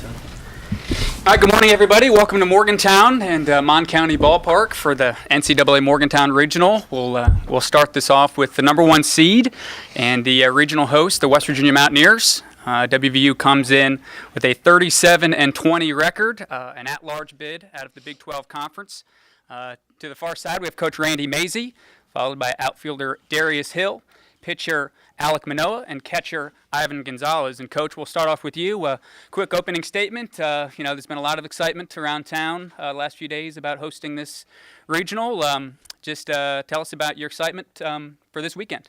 All right, good morning, everybody. Welcome to Morgantown and Mon County Ballpark for the NCAA Morgantown Regional. We'll start this off with the number one seed and the regional host, the West Virginia Mountaineers. WVU comes in with a 37-20 record, an at-large bid out of the Big 12 Conference. To the far side, we have Coach Randy Mazey, followed by outfielder Darius Hill, pitcher Alek Manoah, and catcher Ivan Gonzalez. And Coach, we'll start off with you. Quick opening statement. There's been a lot of excitement around town the last few days about hosting this regional. Just tell us about your excitement for this weekend.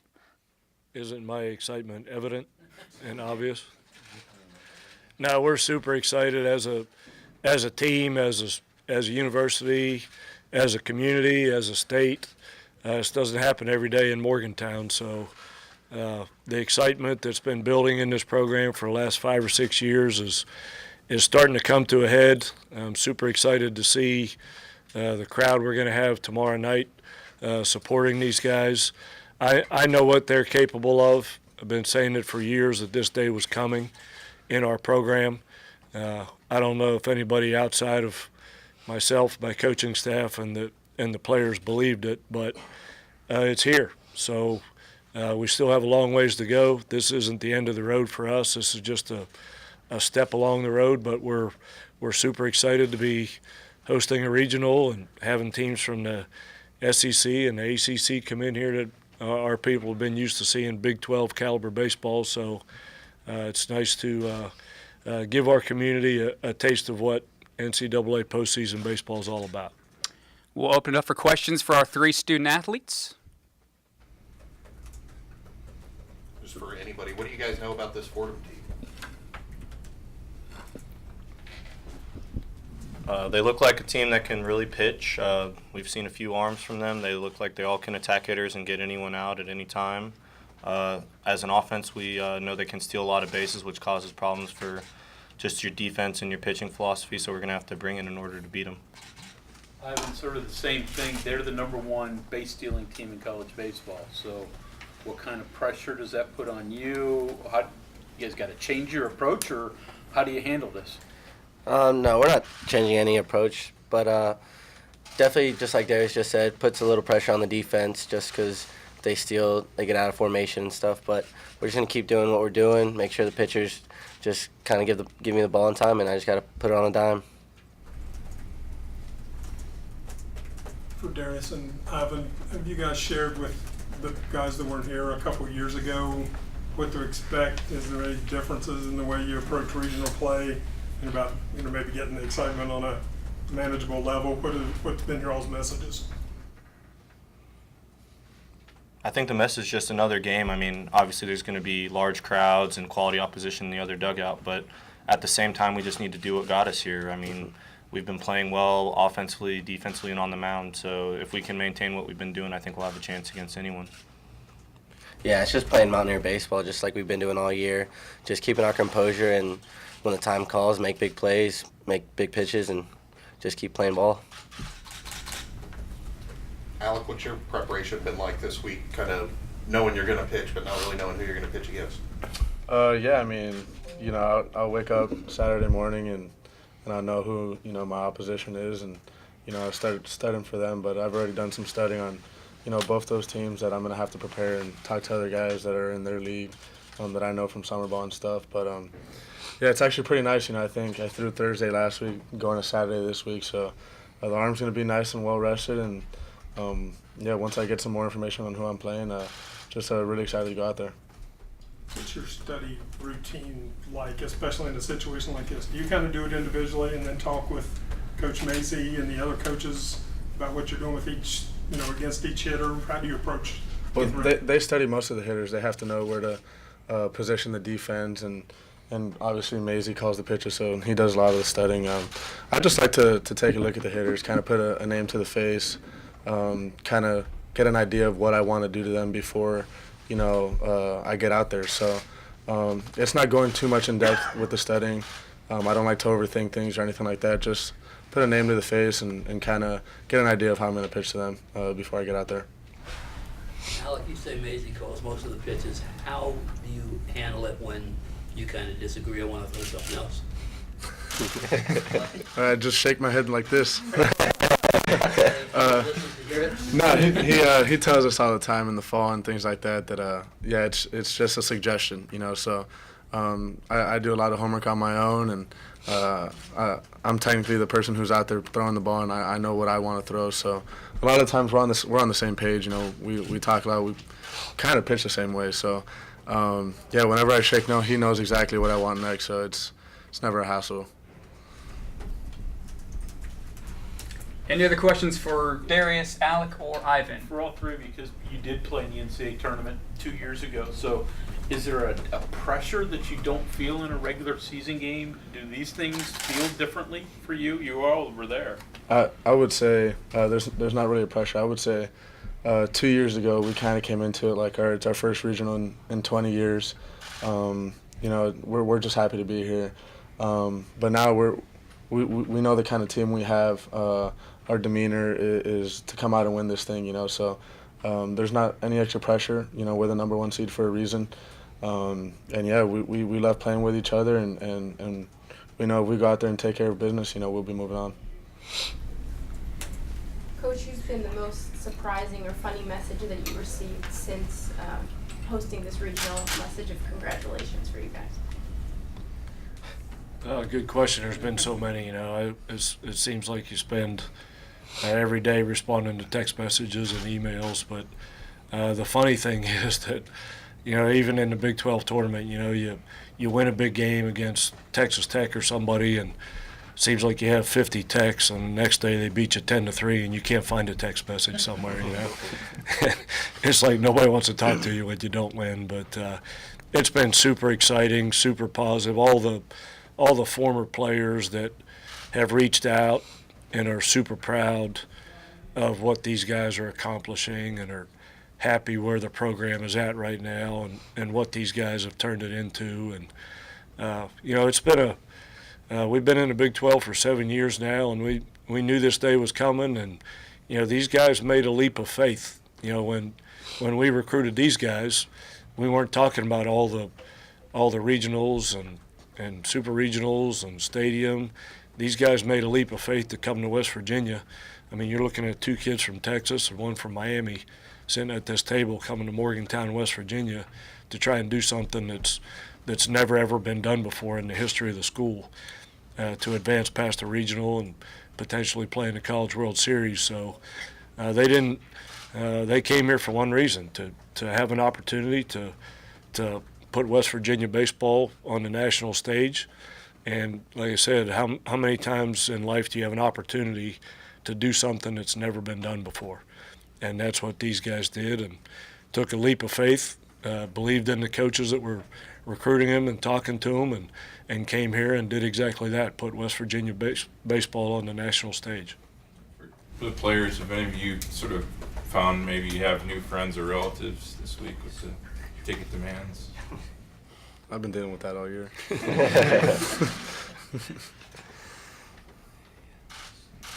Isn't my excitement evident and obvious? No, we're super excited as a team, as a university, as a community, as a state. This doesn't happen every day in Morgantown, so the excitement that's been building in this program for the last 5 or 6 years is starting to come to a head. I'm super excited to see the crowd we're going to have tomorrow night supporting these guys. I know what they're capable of. I've been saying it for years that this day was coming in our program. I don't know if anybody outside of myself, my coaching staff, and the players believed it, but it's here. So we still have a long ways to go. This isn't the end of the road for us. This is just a step along the road, but we're super excited to be hosting a regional and having teams from the SEC and the ACC come in here that our people have been used to seeing Big 12 caliber baseball. So it's nice to give our community a taste of what NCAA postseason baseball is all about. We'll open it up for questions for our 3 student athletes. Just for anybody, what do you guys know about this Fordham team? They look like a team that can really pitch. We've seen a few arms from them. They look like they all can attack hitters and get anyone out at any time. As an offense, we know they can steal a lot of bases, which causes problems for just your defense and your pitching philosophy, so we're going to have to bring it in order to beat them. Ivan, sort of the same thing. They're the number one base-stealing team in college baseball. So what kind of pressure does that put on you? You guys got to change your approach, or how do you handle this? No, we're not changing any approach, but definitely, just like Darius just said, puts a little pressure on the defense just because they steal, they get out of formation and stuff. But we're just going to keep doing what we're doing, make sure the pitchers just kind of give me the ball in time, and I just got to put it on a dime. For Darius and Ivan, have you guys shared with the guys that weren't here a couple of years ago what to expect? Is there any differences in the way you approach regional play and about maybe getting the excitement on a manageable level? What's been your all's messages? I think the message is just another game. I mean, obviously there's going to be large crowds and quality opposition in the other dugout, but at the same time we just need to do what got us here. I mean, we've been playing well offensively, defensively, and on the mound, so if we can maintain what we've been doing, I think we'll have a chance against anyone. Yeah, it's just playing Mountaineer baseball just like we've been doing all year, just keeping our composure, and when the time calls, make big plays, make big pitches, and just keep playing ball. Alek, what's your preparation been like this week, kind of knowing you're going to pitch but not really knowing who you're going to pitch against? Yeah, I mean, I'll wake up Saturday morning and I know who, my opposition is, and, I started studying for them, but I've already done some studying on, both those teams that I'm going to have to prepare and talk to other guys that are in their league that I know from summer ball and stuff. But, yeah, it's actually pretty nice. I think I threw Thursday last week, going to Saturday this week, so the arm's going to be nice and well-rested, and, once I get some more information on who I'm playing, just really excited to go out there. What's your study routine like, especially in a situation like this? Do you kind of do it individually and then talk with Coach Mazey and the other coaches about what you're doing with each, against each hitter? How do you approach? Well, they study most of the hitters. They have to know where to position the defense, and obviously Mazey calls the pitches, so he does a lot of the studying. I just like to take a look at the hitters, kind of put a name to the face, kind of get an idea of what I want to do to them before I get out there. So it's not going too much in depth with the studying. I don't like to overthink things or anything like that. Just put a name to the face and kind of get an idea of how I'm going to pitch to them before I get out there. Alek, you say Mazey calls most of the pitches. How do you handle it when you kind of disagree or want to throw something else? Just shake my head like this. No, he tells us all the time in the fall and things like that yeah, it's just a suggestion, you know. So I do a lot of homework on my own, and I'm technically the person who's out there throwing the ball, and I know what I want to throw. So a lot of times we're on the same page, you know. We talk a lot. We kind of pitch the same way. So yeah, whenever I shake no, he knows exactly what I want next. So it's never a hassle. Any other questions for Darius, Alek, or Ivan? For all three of you, because you did play in the NCAA tournament 2 years ago, so is there a pressure that you don't feel in a regular season game? Do these things feel differently for you? You all were there. I would say there's not really a pressure. I would say 2 years ago we kind of came into it like it's our first regional in 20 years. You know, we're just happy to be here. But now we know the kind of team we have. Our demeanor is to come out and win this thing, you know. So there's not any extra pressure. You know, we're the number 1 seed for a reason. And yeah, we love playing with each other, and we know if we go out there and take care of business, you know, we'll be moving on. Coach, who's been the most surprising or funny message that you received since hosting this regional? Message of congratulations for you guys. Good question. There's been so many, you know. It seems like you spend every day responding to text messages and emails, but the funny thing is that, you know, even in the Big 12 tournament, you know, you win a big game against Texas Tech or somebody, and it seems like you have 50 texts, and the next day they beat you 10-3, and you can't find a text message somewhere, you know. It's like nobody wants to talk to you when you don't win, but it's been super exciting, super positive. All the former players that have reached out and are super proud of what these guys are accomplishing and are happy where the program is at right now and what these guys have turned it into. And, you know, it's been we've been in the Big 12 for 7 years now, and we knew this day was coming. And, you know, these guys made a leap of faith. You know, when we recruited these guys, we weren't talking about all the regionals and super regionals and stadium. These guys made a leap of faith to come to West Virginia. I mean, you're looking at 2 kids from Texas and 1 from Miami sitting at this table coming to Morgantown, West Virginia to try and do something that's never ever been done before in the history of the school, to advance past the regional and potentially play in the College World Series. So they came here for one reason, to have an opportunity to put West Virginia baseball on the national stage. And like I said, how many times in life do you have an opportunity to do something that's never been done before? And that's what these guys did, and took a leap of faith, believed in the coaches that were recruiting them and talking to them, and came here and did exactly that, put West Virginia baseball on the national stage. For the players, have any of you sort of found maybe you have new friends or relatives this week with the ticket demands? I've been dealing with that all year.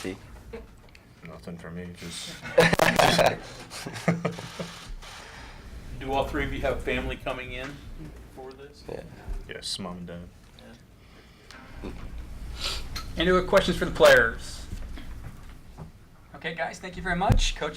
See? Nothing for me, just Do all three of you have family coming in for this? Yeah. yes, mom and dad. Any other questions for the players? Okay, guys, thank you very much. Coach,